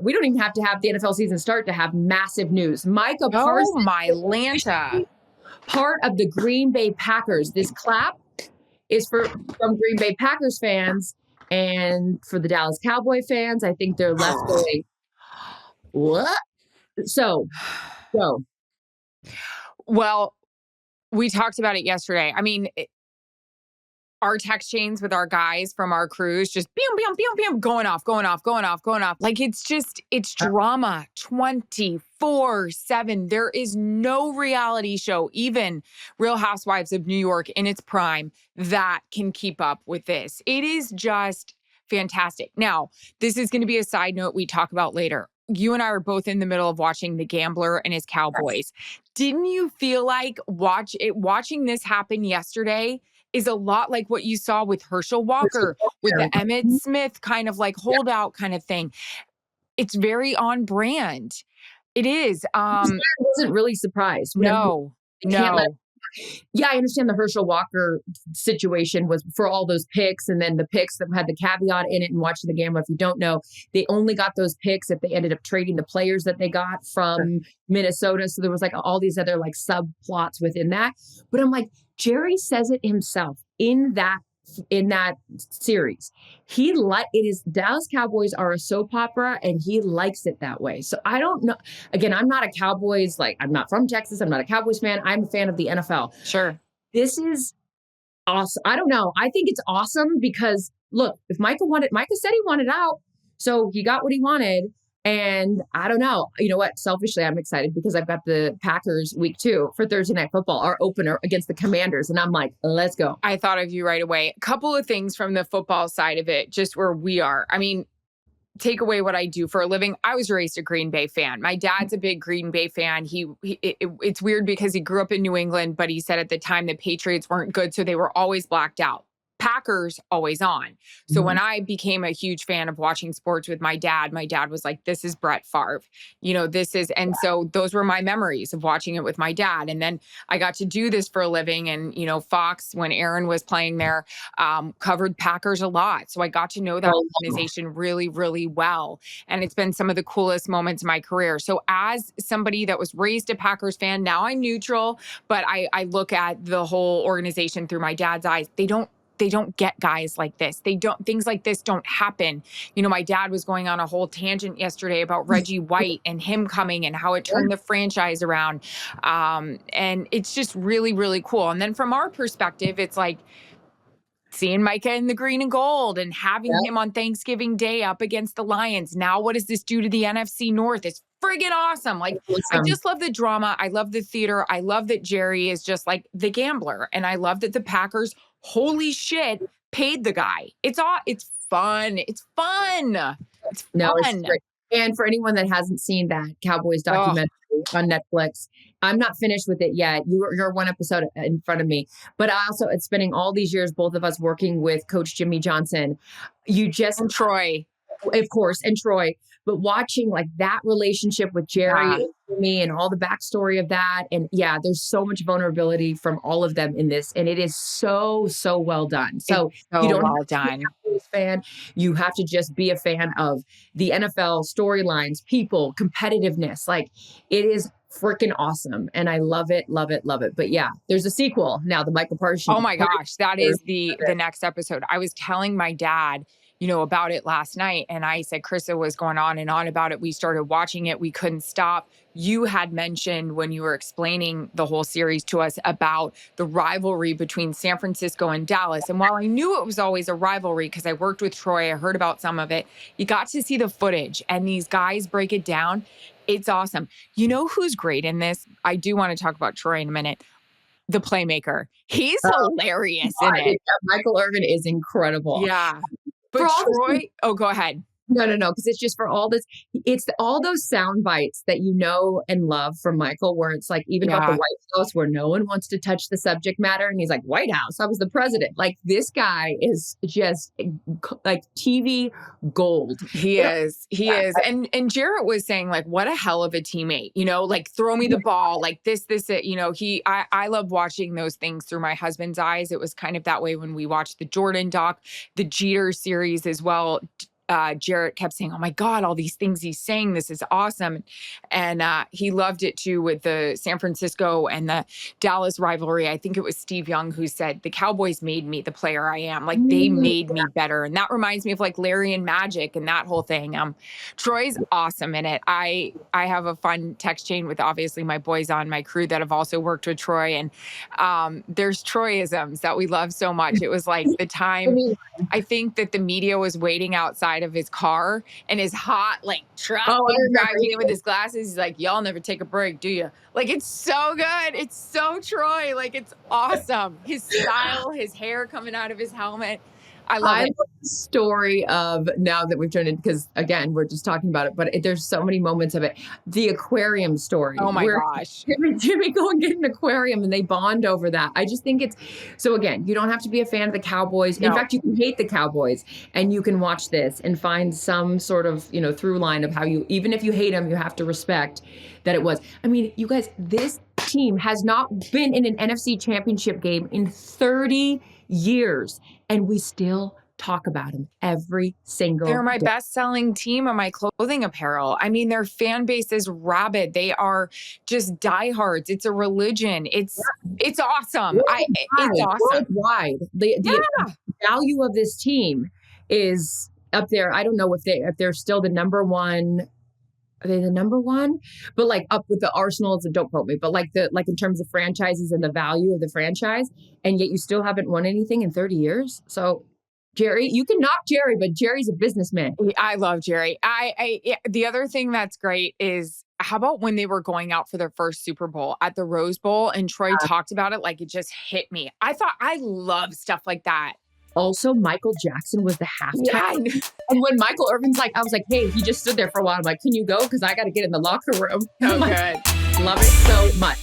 we don't even have to have the NFL season start to have massive news. Micah Parsons. Oh, my Lanta. Part of the Green Bay Packers. This clap is from Green Bay Packers fans, and for the Dallas Cowboy fans, I think they're left going, what? So. Well, we talked about it yesterday. I mean, our text chains with our guys from our crews just going off. Like it's drama 24/7. There is no reality show, even Real Housewives of New York in its prime, that can keep up with this. It is just fantastic. Now, this is going to be a side note we talk about later. You and I are both in the middle of watching The Gambler and his Cowboys. Didn't you feel like watching this happen yesterday is a lot like what you saw with Herschel Walker, with the Emmitt Smith kind of like holdout kind of thing? It's very on brand. It is. I wasn't really surprised. No. Yeah, I understand the Herschel Walker situation was for all those picks, and then the picks that had the caveat in it. And watching The Gambler, if you don't know, they only got those picks if they ended up trading the players that they got from Minnesota. So there was like all these other like subplots within that. But I'm like, Jerry says it himself in that series. It is Dallas Cowboys are a soap opera, and he likes it that way. So I don't know. Again, I'm not a Cowboys, I'm not from Texas. I'm not a Cowboys fan. I'm a fan of the NFL. Sure. This is awesome. I don't know. I think it's awesome because look, if Micah said he wanted out. So he got what he wanted. And I don't know. You know what? Selfishly, I'm excited because I've got the Packers week 2 for Thursday Night Football, our opener against the Commanders. And I'm like, let's go. I thought of you right away. A couple of things from the football side of it, just where we are. I mean, take away what I do for a living. I was raised a Green Bay fan. My dad's a big Green Bay fan. It's weird because he grew up in New England, but he said at the time the Patriots weren't good, so they were always blacked out. Packers always on. So when I became a huge fan of watching sports with my dad was like, this is Brett Favre. And so those were my memories of watching it with my dad. And then I got to do this for a living. And, Fox, when Erin was playing there, covered Packers a lot. So I got to know that organization really, really well. And it's been some of the coolest moments in my career. So as somebody that was raised a Packers fan, now I'm neutral, but I look at the whole organization through my dad's eyes. They don't get guys like this. Things like this don't happen. My dad was going on a whole tangent yesterday about Reggie White and him coming and how it turned the franchise around. And it's just really, really cool. And then from our perspective, it's like seeing Micah in the green and gold and having him on Thanksgiving Day up against the Lions. Now, what does this do to the NFC North? It's friggin' awesome. I just love the drama. I love the theater. I love that Jerry is just like the gambler. And I love that the Packers, holy shit, paid the guy. It's fun. It's fun. It's great. And for anyone that hasn't seen that Cowboys documentary on Netflix, I'm not finished with it yet. You're one episode in front of me. But also, it's spending all these years, both of us working with Coach Jimmy Johnson. And Troy. Of course, and Troy. But watching that relationship with Jerry and me and all the backstory of that. And there's so much vulnerability from all of them in this. And it is so, so well done. So you don't well done. Fan. You have to just be a fan of the NFL storylines, people, competitiveness. It is freaking awesome. And I love it, love it, love it. But there's a sequel now, the Micah Parsons. Oh my gosh. That is the next episode. I was telling my dad, about it last night. And I said, Charissa was going on and on about it. We started watching it. We couldn't stop. You had mentioned when you were explaining the whole series to us about the rivalry between San Francisco and Dallas. And while I knew it was always a rivalry because I worked with Troy, I heard about some of it, you got to see the footage and these guys break it down. It's awesome. You know who's great in this? I do want to talk about Troy in a minute. The playmaker. He's hilarious in it. Michael Irvin is incredible. Yeah. But Troy, go ahead. No, because it's just for all this. It's all those sound bites that you know and love from Michael, where it's even about the White House, where no one wants to touch the subject matter. And he's like, White House, I was the president. This guy is just TV gold. He is. And Jarrett was saying, what a hell of a teammate, throw me the ball, this, I love watching those things through my husband's eyes. It was kind of that way when we watched the Jordan doc, the Jeter series as well. Jarrett kept saying, "Oh my God, all these things he's saying, this is awesome." And he loved it too with the San Francisco and the Dallas rivalry. I think it was Steve Young who said, "The Cowboys made me the player I am. Like they made me better." And that reminds me of like Larry and Magic and that whole thing. Troy's awesome in it. I have a fun text chain with obviously my boys on my crew that have also worked with Troy. And there's Troyisms that we love so much. It was like the time I think that the media was waiting outside of his car and his hot like truck driving in with his glasses. He's like, "Y'all never take a break, do you?" Like, it's so good. It's so Troy. Like, it's awesome. His style, his hair coming out of his helmet. I love it. Love the story of, now that we've turned it, because again, we're just talking about it, but there's so many moments of it. The aquarium story. Oh my gosh. Jimmy go and get an aquarium and they bond over that. I just think it's, so again, you don't have to be a fan of the Cowboys. In fact, you can hate the Cowboys and you can watch this and find some sort of, through line of how you, even if you hate them, you have to respect that it was. I mean, you guys, this team has not been in an NFC championship game in 30 years. And we still talk about them every single They're my day. best-selling team on my clothing apparel. I mean, their fan base is rabid. They are just diehards. It's a religion. It's awesome. It's awesome. Worldwide. The value of this team is up there. I don't know if they're still the number one. Are they the number one? But like up with the Arsenals, and don't quote me, but like in terms of franchises and the value of the franchise, and yet you still haven't won anything in 30 years. So Jerry, you can knock Jerry, but Jerry's a businessman. I love Jerry. The other thing that's great is, how about when they were going out for their first Super Bowl at the Rose Bowl and Troy talked about it like it just hit me. I love stuff like that. Also, Michael Jackson was the halftime. Yeah. And when Michael Irvin's like, I was like, hey, he just stood there for a while. I'm like, can you go? Because I got to get in the locker room. So good. Love it so much.